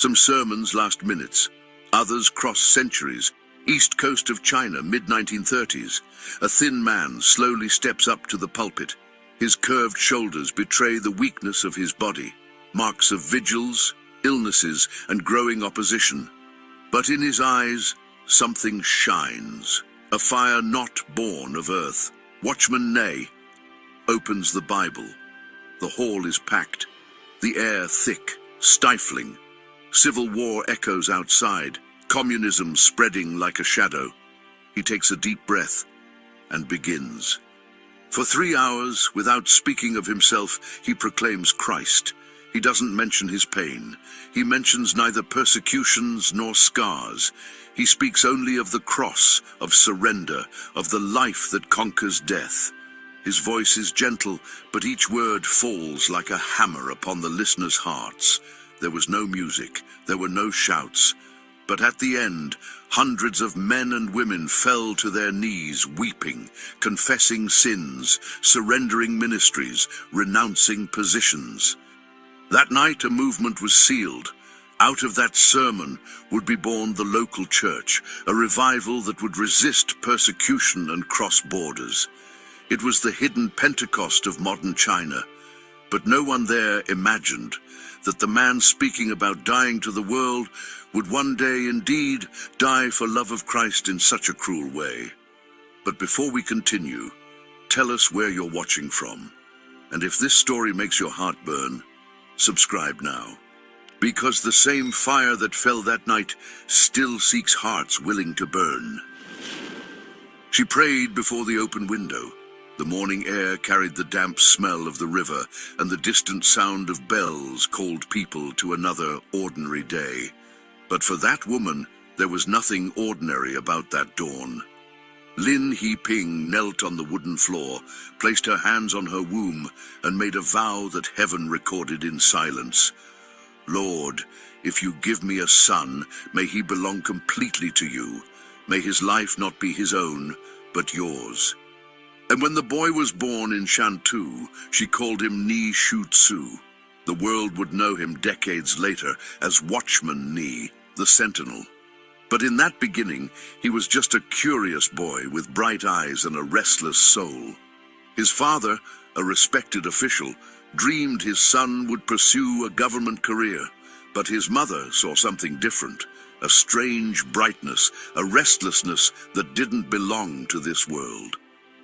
Some sermons last minutes, others cross centuries. East coast of China, mid-1930s. A thin man slowly steps up to the pulpit. His curved shoulders betray the weakness of his body, marks of vigils, illnesses, and growing opposition. But in his eyes, something shines, a fire not born of earth. Watchman Nee opens the Bible. The hall is packed, the air thick, stifling. Civil war echoes outside, communism spreading like a shadow. He takes a deep breath and begins. For 3 hours, without speaking of himself, he proclaims Christ. He doesn't mention his pain. He mentions neither persecutions nor scars. He speaks only of the cross, of surrender, of the life that conquers death. His voice is gentle, but each word falls like a hammer upon the listeners' hearts. There was no music, there were no shouts. But at the end, hundreds of men and women fell to their knees, weeping, confessing sins, surrendering ministries, renouncing positions. That night, a movement was sealed. Out of that sermon would be born the local church, a revival that would resist persecution and cross borders. It was the hidden Pentecost of modern China, but no one there imagined that the man speaking about dying to the world would one day indeed die for love of Christ in such a cruel way. But before we continue, tell us where you're watching from. And if this story makes your heart burn, subscribe now. Because the same fire that fell that night still seeks hearts willing to burn. She prayed before the open window. The morning air carried the damp smell of the river, and the distant sound of bells called people to another ordinary day. But for that woman, there was nothing ordinary about that dawn. Lin He-ping knelt on the wooden floor, placed her hands on her womb, and made a vow that heaven recorded in silence. Lord, if you give me a son, may he belong completely to you. May his life not be his own, but yours. And when the boy was born in Shantou, she called him Ni Shu Tzu. The world would know him decades later as Watchman Nee, the Sentinel. But in that beginning, he was just a curious boy with bright eyes and a restless soul. His father, a respected official, dreamed his son would pursue a government career, but his mother saw something different, a strange brightness, a restlessness that didn't belong to this world.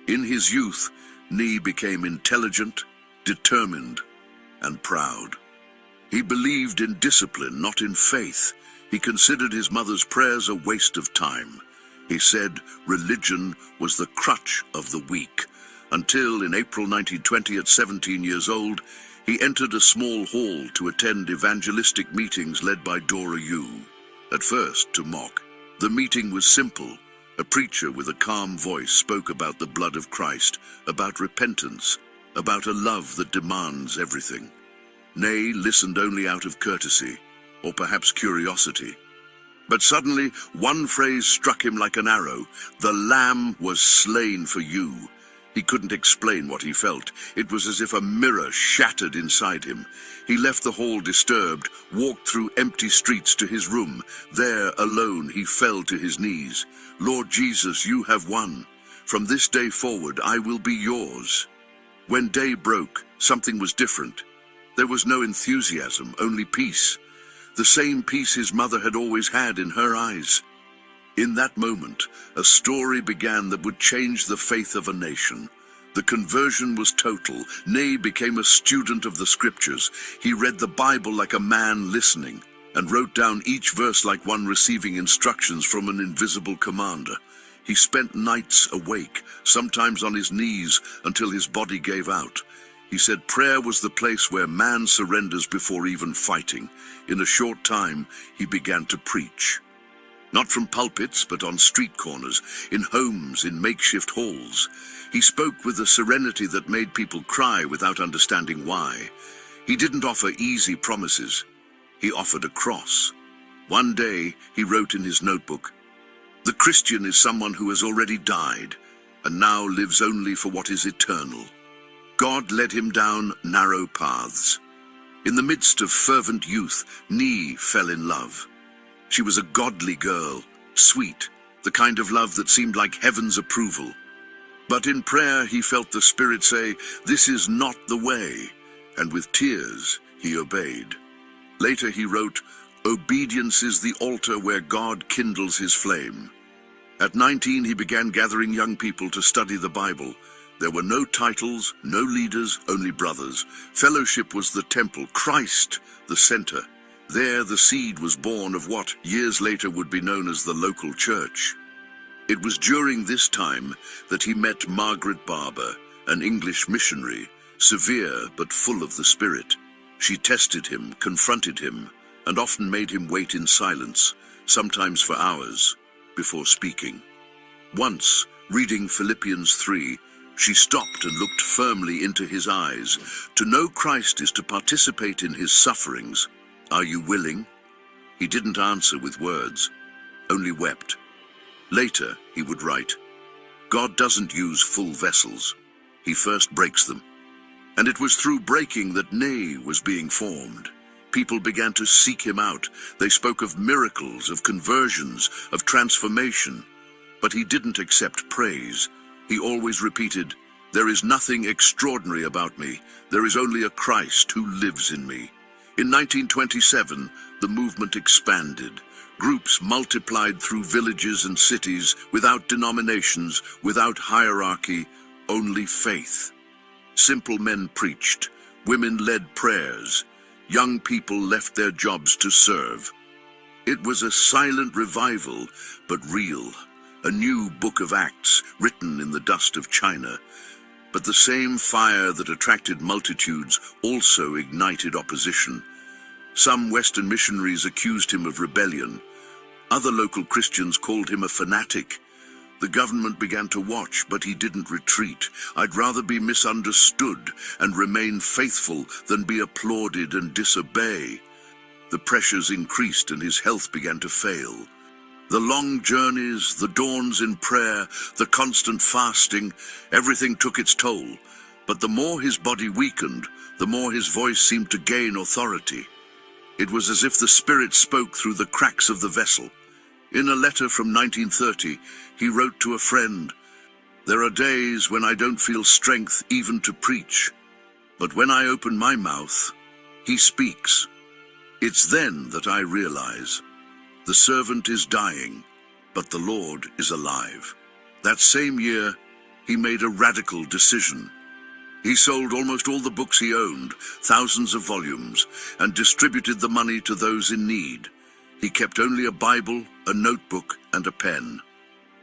In his youth, Nee became intelligent, determined, and proud. He believed in discipline, not in faith. He considered his mother's prayers a waste of time. He said religion was the crutch of the weak, until in April 1920, at 17 years old, he entered a small hall to attend evangelistic meetings led by Dora Yu. At first, to mock. The meeting was simple. A preacher with a calm voice spoke about the blood of Christ, about repentance, about a love that demands everything. Nee listened only out of courtesy, or perhaps curiosity. But suddenly, one phrase struck him like an arrow. The Lamb was slain for you. He couldn't explain what he felt. It was as if a mirror shattered inside him. He left the hall disturbed, walked through empty streets to his room. There, alone, he fell to his knees. Lord Jesus, you have won. From this day forward, I will be yours. When day broke, something was different. There was no enthusiasm, only peace. The same peace his mother had always had in her eyes. In that moment, a story began that would change the faith of a nation. The conversion was total. Nee became a student of the scriptures. He read the Bible like a man listening, and wrote down each verse like one receiving instructions from an invisible commander. He spent nights awake, sometimes on his knees, until his body gave out. He said prayer was the place where man surrenders before even fighting. In a short time, he began to preach. Not from pulpits, but on street corners, in homes, in makeshift halls. He spoke with a serenity that made people cry without understanding why. He didn't offer easy promises. He offered a cross. One day, he wrote in his notebook, "The Christian is someone who has already died, and now lives only for what is eternal." God led him down narrow paths. In the midst of fervent youth, Ni fell in love. She was a godly girl, sweet, the kind of love that seemed like heaven's approval. But in prayer he felt the Spirit say, "This is not the way," and with tears he obeyed. Later he wrote, "Obedience is the altar where God kindles his flame." At 19 he began gathering young people to study the Bible. There were no titles, no leaders, only brothers. Fellowship was the temple, Christ the center. There the seed was born of what years later would be known as the local church. It was during this time that he met Margaret Barber, an English missionary, severe but full of the Spirit. She tested him, confronted him, and often made him wait in silence, sometimes for hours, before speaking. Once, reading Philippians 3, she stopped and looked firmly into his eyes. To know Christ is to participate in his sufferings. Are you willing? He didn't answer with words, only wept. Later, he would write, God doesn't use full vessels. He first breaks them. And it was through breaking that Ni was being formed. People began to seek him out. They spoke of miracles, of conversions, of transformation. But he didn't accept praise. He always repeated, "There is nothing extraordinary about me. There is only a Christ who lives in me." In 1927, the movement expanded. Groups multiplied through villages and cities, without denominations, without hierarchy, only faith. Simple men preached, women led prayers, young people left their jobs to serve. It was a silent revival, but real, a new book of Acts written in the dust of China. But the same fire that attracted multitudes also ignited opposition. Some Western missionaries accused him of rebellion. Other local Christians called him a fanatic. The government began to watch, but he didn't retreat. "I'd rather be misunderstood and remain faithful than be applauded and disobey." The pressures increased and his health began to fail. The long journeys, the dawns in prayer, the constant fasting, everything took its toll. But the more his body weakened, the more his voice seemed to gain authority. It was as if the Spirit spoke through the cracks of the vessel. In a letter from 1930, he wrote to a friend, "There are days when I don't feel strength even to preach. But when I open my mouth, he speaks. It's then that I realize, the servant is dying, but the Lord is alive." That same year, he made a radical decision. He sold almost all the books he owned, thousands of volumes, and distributed the money to those in need. He kept only a Bible, a notebook, and a pen.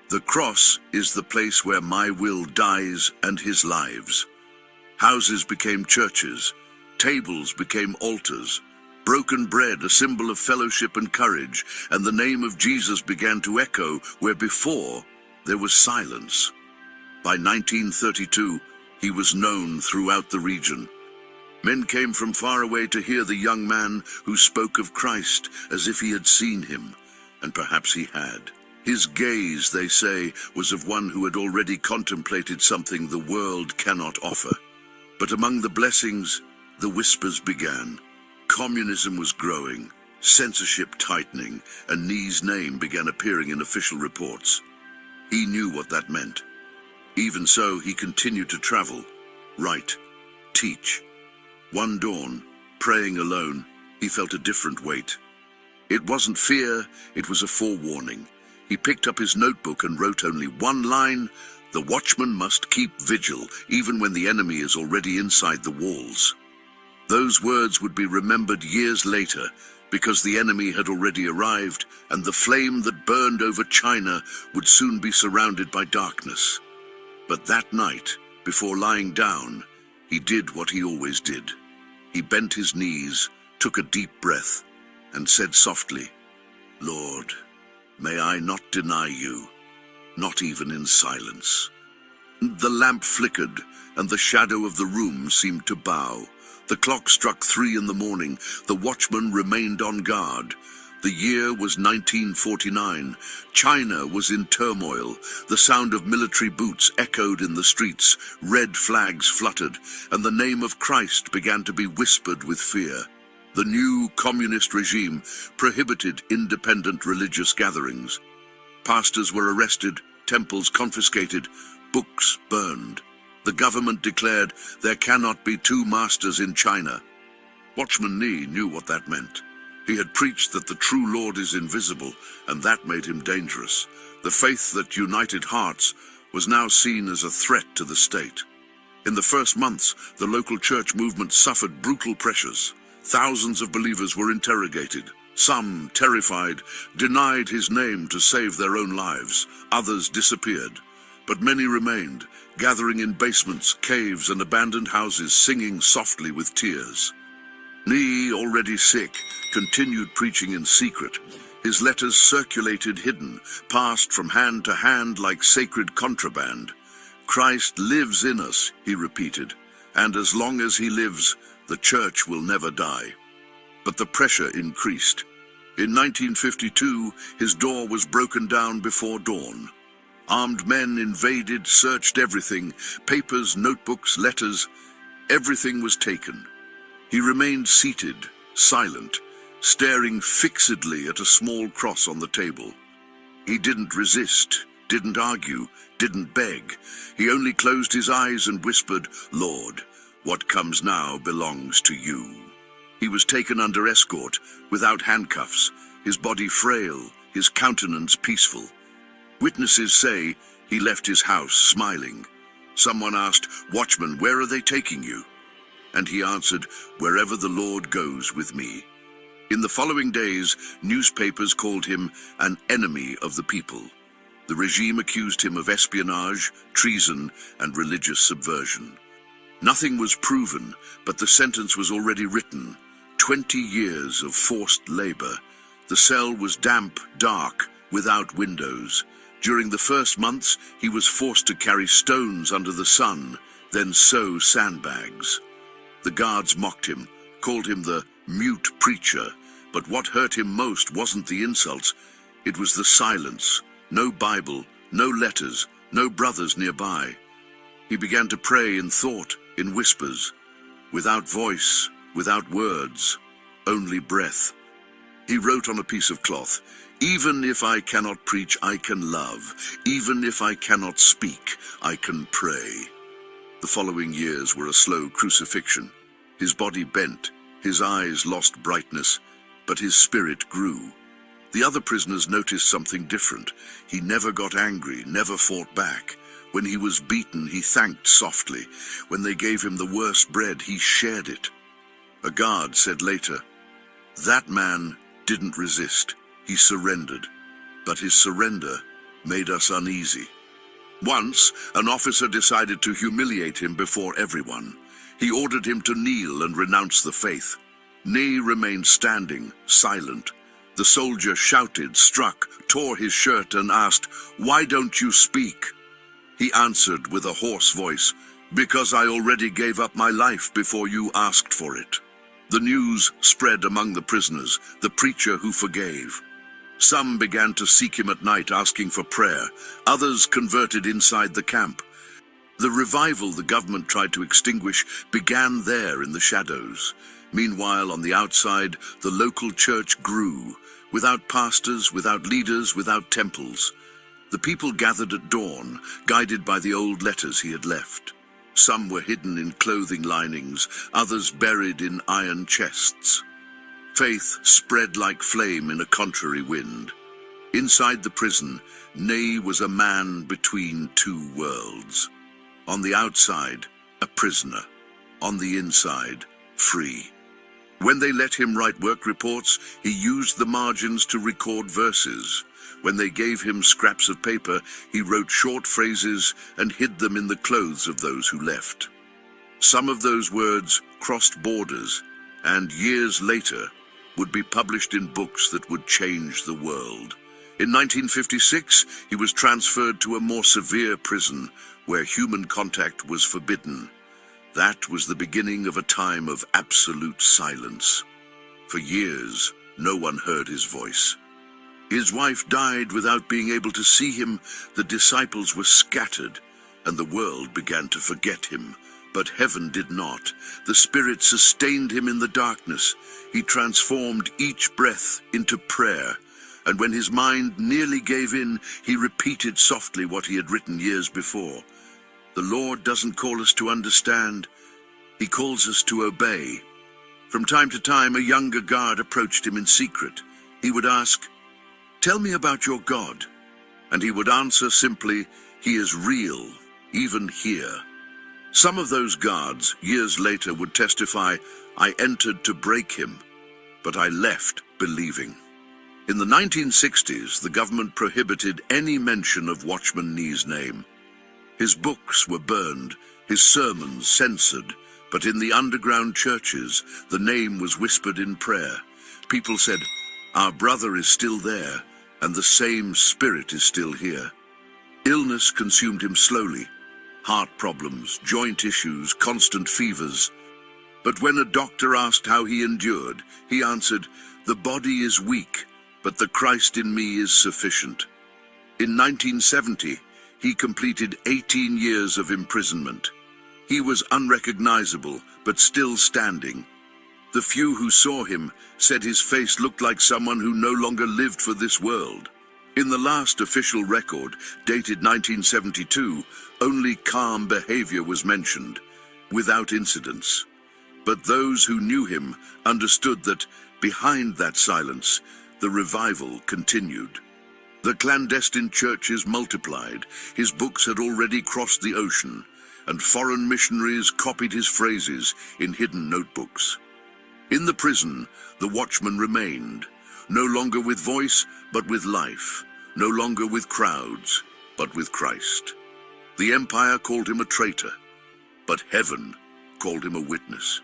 The cross is the place where my will dies and his lives. Houses became churches, tables became altars, broken bread a symbol of fellowship and courage, and the name of Jesus began to echo where before there was silence. By 1932, he was known throughout the region. Men came from far away to hear the young man who spoke of Christ as if he had seen him, and perhaps he had. His gaze, they say, was of one who had already contemplated something the world cannot offer. But among the blessings, the whispers began. Communism was growing, censorship tightening, and Ni's name began appearing in official reports. He knew what that meant. Even so, he continued to travel, write, teach. One dawn, praying alone, he felt a different weight. It wasn't fear, it was a forewarning. He picked up his notebook and wrote only one line: "The watchman must keep vigil, even when the enemy is already inside the walls." Those words would be remembered years later, because the enemy had already arrived, and the flame that burned over China would soon be surrounded by darkness. But that night, before lying down, he did what he always did. He bent his knees, took a deep breath, and said softly, "Lord, may I not deny you, not even in silence." The lamp flickered, and the shadow of the room seemed to bow. The clock struck 3 in the morning. The watchman remained on guard. The year was 1949. China was in turmoil. The sound of military boots echoed in the streets. Red flags fluttered, and the name of Christ began to be whispered with fear. The new communist regime prohibited independent religious gatherings. Pastors were arrested, temples confiscated, books burned. The government declared there cannot be two masters in China. Watchman Nee knew what that meant. He had preached that the true Lord is invisible, and that made him dangerous. The faith that united hearts was now seen as a threat to the state. In the first months, the local church movement suffered brutal pressures. Thousands of believers were interrogated. Some, terrified, denied his name to save their own lives. Others disappeared. But many remained, gathering in basements, caves, and abandoned houses, singing softly with tears. Nee, already sick, continued preaching in secret. His letters circulated hidden, passed from hand to hand like sacred contraband. Christ lives in us, he repeated, and as long as he lives, the church will never die. But the pressure increased. In 1952, his door was broken down before dawn. Armed men invaded, searched everything, papers, notebooks, letters. Everything was taken. He remained seated, silent, staring fixedly at a small cross on the table. He didn't resist, didn't argue, didn't beg. He only closed his eyes and whispered, "Lord, what comes now belongs to you." He was taken under escort, without handcuffs, his body frail, his countenance peaceful. Witnesses say he left his house smiling. Someone asked, "Watchman, where are they taking you?" And he answered, "Wherever the Lord goes with me." In the following days, newspapers called him an enemy of the people. The regime accused him of espionage, treason, and religious subversion. Nothing was proven, but the sentence was already written. 20 years of forced labor. The cell was damp, dark, without windows. During the first months, he was forced to carry stones under the sun, then sew sandbags. The guards mocked him, called him the mute preacher, but what hurt him most wasn't the insults, it was the silence. No Bible, no letters, no brothers nearby. He began to pray in thought, in whispers, without voice, without words, only breath. He wrote on a piece of cloth, "Even if I cannot preach, I can love. Even if I cannot speak, I can pray." The following years were a slow crucifixion. His body bent, his eyes lost brightness, but his spirit grew. The other prisoners noticed something different. He never got angry, never fought back. When he was beaten, he thanked softly. When they gave him the worst bread, he shared it. A guard said later, "That man didn't resist, he surrendered. But his surrender made us uneasy." Once, an officer decided to humiliate him before everyone. He ordered him to kneel and renounce the faith. Nee remained standing, silent. The soldier shouted, struck, tore his shirt and asked, "Why don't you speak?" He answered with a hoarse voice, "Because I already gave up my life before you asked for it." The news spread among the prisoners, the preacher who forgave. Some began to seek him at night asking for prayer. Others converted inside the camp. The revival the government tried to extinguish began there in the shadows. Meanwhile, on the outside, the local church grew, without pastors, without leaders, without temples. The people gathered at dawn, guided by the old letters he had left. Some were hidden in clothing linings, others buried in iron chests. Faith spread like flame in a contrary wind. Inside the prison, Nee was a man between two worlds. On the outside, a prisoner. On the inside, free. When they let him write work reports, he used the margins to record verses. When they gave him scraps of paper, he wrote short phrases and hid them in the clothes of those who left. Some of those words crossed borders, and years later would be published in books that would change the world. In 1956, he was transferred to a more severe prison where human contact was forbidden. That was the beginning of a time of absolute silence. For years, no one heard his voice. His wife died without being able to see him, the disciples were scattered, and the world began to forget him. But heaven did not. The Spirit sustained him in the darkness. He transformed each breath into prayer. And when his mind nearly gave in, he repeated softly what he had written years before. The Lord doesn't call us to understand. He calls us to obey. From time to time, a younger guard approached him in secret. He would ask, "Tell me about your God." And he would answer simply, "He is real, even here." Some of those guards, years later, would testify, "I entered to break him, but I left believing." In the 1960s, the government prohibited any mention of Watchman Nee's name. His books were burned, his sermons censored, but in the underground churches, the name was whispered in prayer. People said, "Our brother is still there, and the same Spirit is still here." Illness consumed him slowly. Heart problems, joint issues, constant fevers. But when a doctor asked how he endured, he answered, "The body is weak, but the Christ in me is sufficient." In 1970, he completed 18 years of imprisonment. He was unrecognizable, but still standing. The few who saw him said his face looked like someone who no longer lived for this world. In the last official record, dated 1972, only calm behavior was mentioned, without incidents. But those who knew him understood that, behind that silence, the revival continued. The clandestine churches multiplied, his books had already crossed the ocean, and foreign missionaries copied his phrases in hidden notebooks. In the prison, the watchman remained, no longer with voice, but with life, no longer with crowds, but with Christ. The empire called him a traitor, but heaven called him a witness.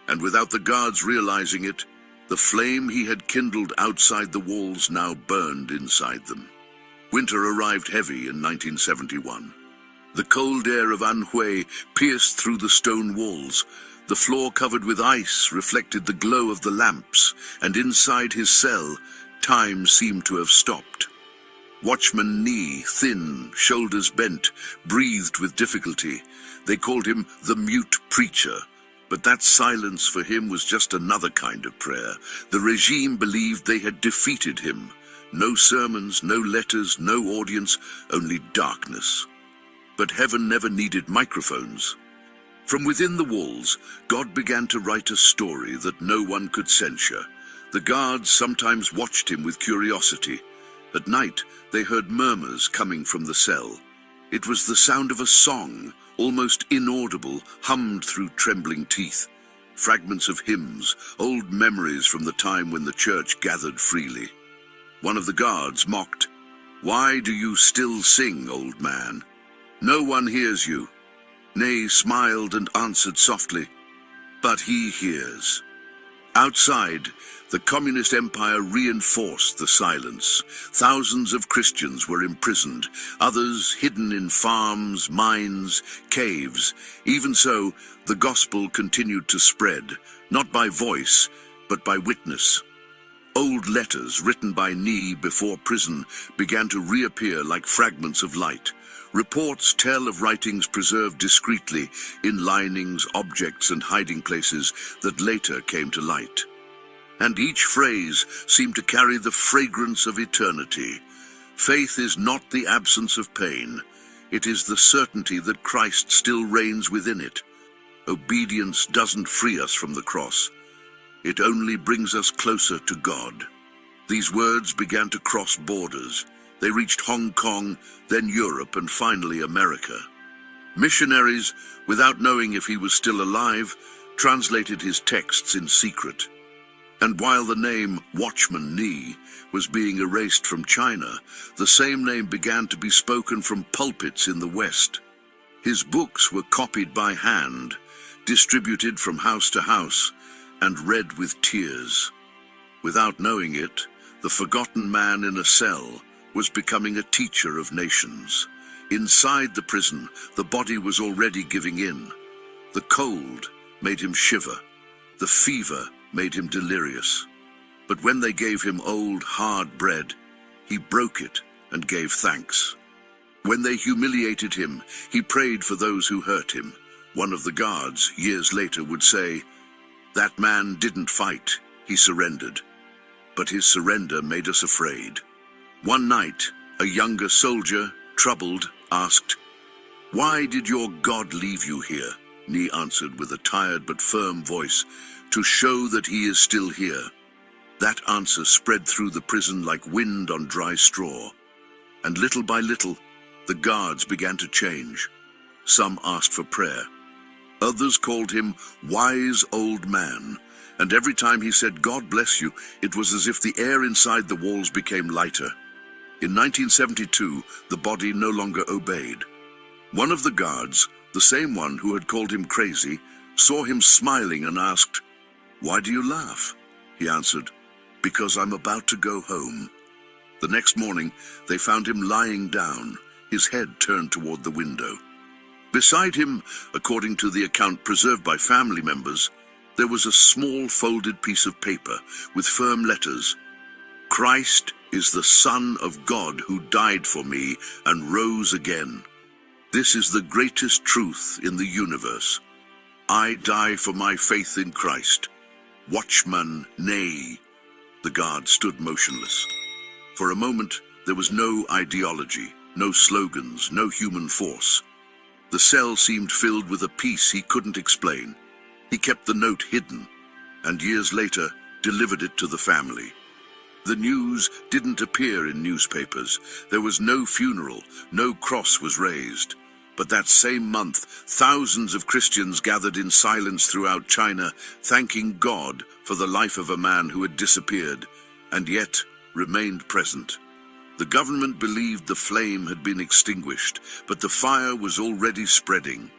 And without the guards realizing it, the flame he had kindled outside the walls now burned inside them. Winter arrived heavy in 1971. The cold air of Anhui pierced through the stone walls. The floor covered with ice reflected the glow of the lamps, and inside his cell, time seemed to have stopped. Watchman Nee, thin, shoulders bent, breathed with difficulty. They called him the mute preacher. But that silence for him was just another kind of prayer. The regime believed they had defeated him. No sermons, no letters, no audience, only darkness. But heaven never needed microphones. From within the walls, God began to write a story that no one could censure. The guards sometimes watched him with curiosity. At night, they heard murmurs coming from the cell. It was the sound of a song, almost inaudible, hummed through trembling teeth. Fragments of hymns, old memories from the time when the church gathered freely. One of the guards mocked, "Why do you still sing, old man? No one hears you." Nee smiled and answered softly, "But he hears." Outside, the communist empire reinforced the silence. Thousands of Christians were imprisoned, others hidden in farms, mines, caves. Even so, the gospel continued to spread, not by voice, but by witness. Old letters written by Nee before prison began to reappear like fragments of light. Reports tell of writings preserved discreetly in linings, objects, and hiding places that later came to light. And each phrase seemed to carry the fragrance of eternity. Faith is not the absence of pain. It is the certainty that Christ still reigns within it. Obedience doesn't free us from the cross. It only brings us closer to God. These words began to cross borders. They reached Hong Kong, then Europe, and finally America. Missionaries, without knowing if he was still alive, translated his texts in secret. And while the name Watchman Nee was being erased from China, the same name began to be spoken from pulpits in the West. His books were copied by hand, distributed from house to house, and read with tears. Without knowing it, the forgotten man in a cell was becoming a teacher of nations. Inside the prison, the body was already giving in. The cold made him shiver. The fever made him delirious. But when they gave him old, hard bread, he broke it and gave thanks. When they humiliated him, he prayed for those who hurt him. One of the guards, years later, would say, "That man didn't fight, he surrendered. But his surrender made us afraid." One night, a younger soldier, troubled, asked, "Why did your God leave you here?" Ni answered with a tired but firm voice, "To show that he is still here." That answer spread through the prison like wind on dry straw. And little by little, the guards began to change. Some asked for prayer. Others called him wise old man, and every time he said, "God bless you," it was as if the air inside the walls became lighter. In 1972, the body no longer obeyed. One of the guards, the same one who had called him crazy, saw him smiling and asked, "Why do you laugh?" He answered, "Because I'm about to go home." The next morning, they found him lying down, his head turned toward the window. Beside him, according to the account preserved by family members, there was a small folded piece of paper with firm letters. "Christ is the Son of God who died for me and rose again. This is the greatest truth in the universe. I die for my faith in Christ. Watchman, nay." The guard stood motionless. For a moment, there was no ideology, no slogans, no human force. The cell seemed filled with a peace he couldn't explain. He kept the note hidden, and years later delivered it to the family. The news didn't appear in newspapers. There was no funeral, no cross was raised. But that same month, thousands of Christians gathered in silence throughout China, thanking God for the life of a man who had disappeared, and yet remained present. The government believed the flame had been extinguished, but the fire was already spreading.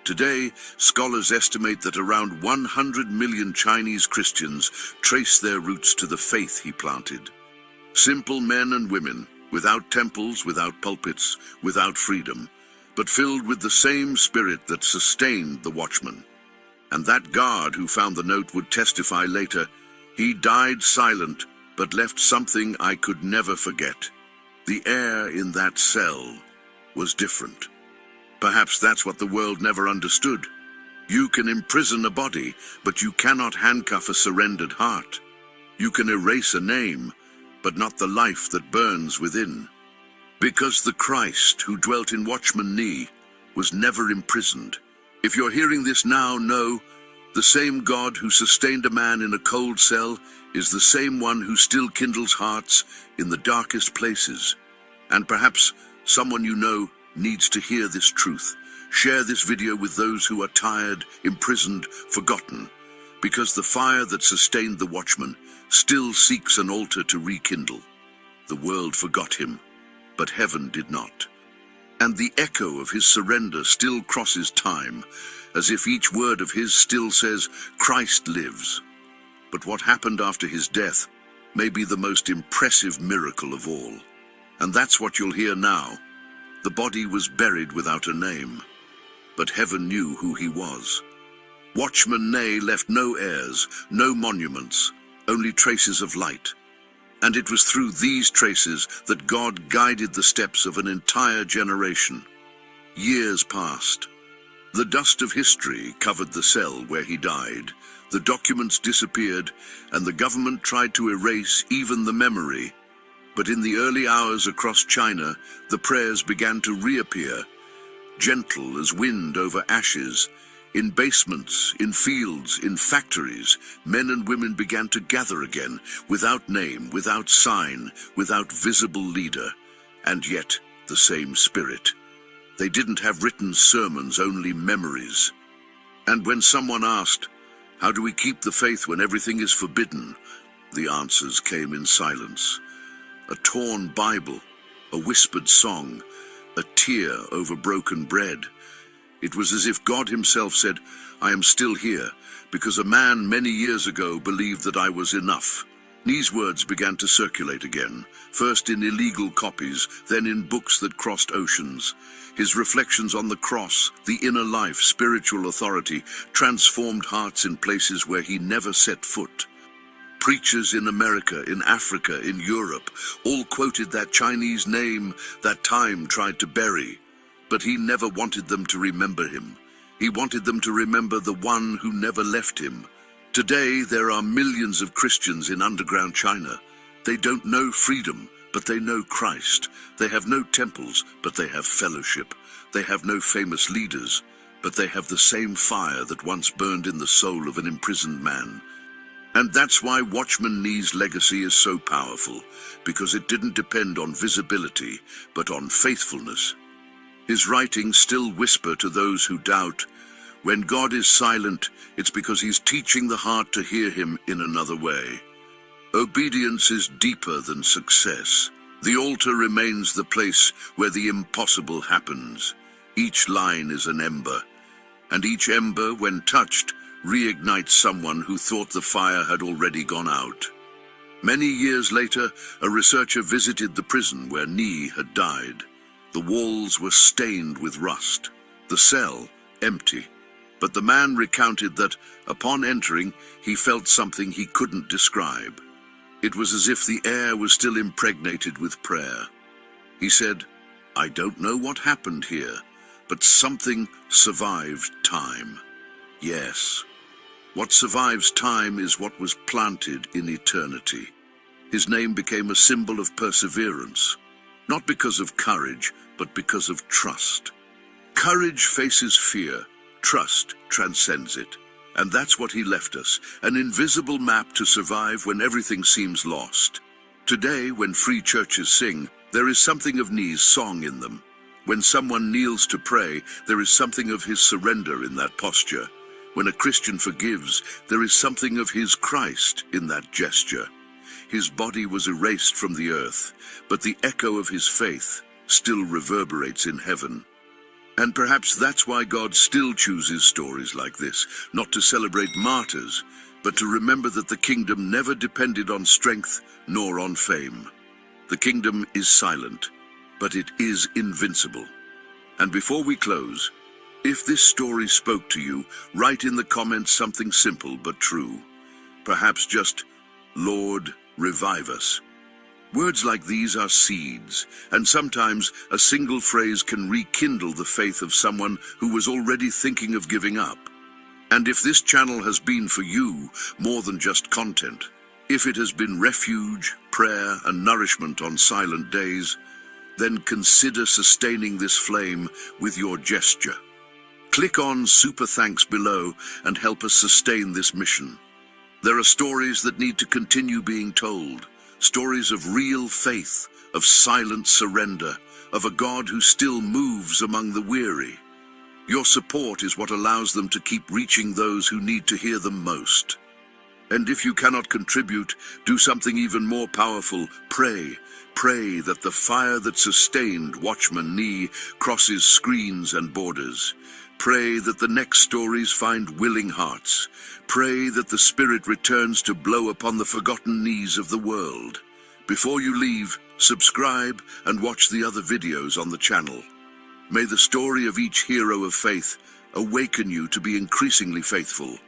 Today, scholars estimate that around 100 million Chinese Christians trace their roots to the faith he planted. Simple men and women, without temples, without pulpits, without freedom, but filled with the same spirit that sustained the watchman. And that guard who found the note would testify later, "He died silent, but left something I could never forget. The air in that cell was different." Perhaps that's what the world never understood. You can imprison a body, but you cannot handcuff a surrendered heart. You can erase a name, but not the life that burns within. Because the Christ who dwelt in Watchman Nee was never imprisoned. If you're hearing this now, know, the same God who sustained a man in a cold cell is the same one who still kindles hearts in the darkest places. And perhaps someone you know needs to hear this truth. Share this video with those who are tired, imprisoned, forgotten, because the fire that sustained the watchman still seeks an altar to rekindle. The world forgot him, but heaven did not. And the echo of his surrender still crosses time, as if each word of his still says, "Christ lives." But what happened after his death may be the most impressive miracle of all. And that's what you'll hear now. The body was buried without a name, but heaven knew who he was. Watchman Nee left no heirs, no monuments, only traces of light. And it was through these traces that God guided the steps of an entire generation. Years passed. The dust of history covered the cell where he died. The documents disappeared, and the government tried to erase even the memory. But in the early hours across China, the prayers began to reappear, gentle as wind over ashes. In basements, in fields, in factories, men and women began to gather again, without name, without sign, without visible leader, and yet the same spirit. They didn't have written sermons, only memories. And when someone asked, "How do we keep the faith when everything is forbidden?" the answers came in silence. A torn Bible, a whispered song, a tear over broken bread. It was as if God himself said, "I am still here, because a man many years ago believed that I was enough." These words began to circulate again, first in illegal copies, then in books that crossed oceans. His reflections on the cross, the inner life, spiritual authority, transformed hearts in places where he never set foot. Preachers in America, in Africa, in Europe, all quoted that Chinese name that time tried to bury, but he never wanted them to remember him. He wanted them to remember the one who never left him. Today, there are millions of Christians in underground China. They don't know freedom, but they know Christ. They have no temples, but they have fellowship. They have no famous leaders, but they have the same fire that once burned in the soul of an imprisoned man. And that's why Watchman Nee's legacy is so powerful, because it didn't depend on visibility, but on faithfulness. His writings still whisper to those who doubt, when God is silent, it's because he's teaching the heart to hear him in another way. Obedience is deeper than success. The altar remains the place where the impossible happens. Each line is an ember, and each ember, when touched, reignites someone who thought the fire had already gone out. Many years later, a researcher visited the prison where Nee had died. The walls were stained with rust, the cell empty. But the man recounted that, upon entering, he felt something he couldn't describe. It was as if the air was still impregnated with prayer. He said, "I don't know what happened here, but something survived time." Yes, what survives time is what was planted in eternity. His name became a symbol of perseverance, not because of courage, but because of trust. Courage faces fear, trust transcends it. And that's what he left us, an invisible map to survive when everything seems lost. Today, when free churches sing, there is something of Nee's song in them. When someone kneels to pray, there is something of his surrender in that posture. When a Christian forgives, there is something of his Christ in that gesture. His body was erased from the earth, but the echo of his faith still reverberates in heaven. And perhaps that's why God still chooses stories like this, not to celebrate martyrs, but to remember that the kingdom never depended on strength nor on fame. The kingdom is silent, but it is invincible. And before we close, if this story spoke to you, write in the comments something simple but true. Perhaps just, "Lord, revive us." Words like these are seeds, and sometimes a single phrase can rekindle the faith of someone who was already thinking of giving up. And if this channel has been for you more than just content, if it has been refuge, prayer, and nourishment on silent days, then consider sustaining this flame with your gesture. Click on Super Thanks below and help us sustain this mission. There are stories that need to continue being told. Stories of real faith, of silent surrender, of a God who still moves among the weary. Your support is what allows them to keep reaching those who need to hear them most. And if you cannot contribute, do something even more powerful. Pray. Pray that the fire that sustained Watchman Nee crosses screens and borders. Pray that the next stories find willing hearts. Pray that the Spirit returns to blow upon the forgotten knees of the world. Before you leave, subscribe and watch the other videos on the channel. May the story of each hero of faith awaken you to be increasingly faithful.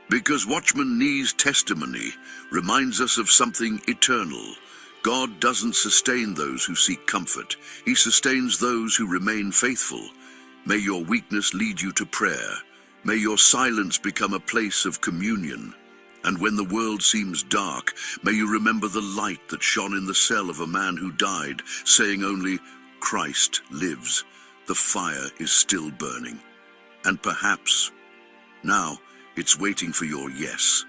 Because Watchman Nee's testimony reminds us of something eternal. God doesn't sustain those who seek comfort. He sustains those who remain faithful. May your weakness lead you to prayer. May your silence become a place of communion. And when the world seems dark, may you remember the light that shone in the cell of a man who died, saying only, "Christ lives. The fire is still burning." And perhaps, now, it's waiting for your yes.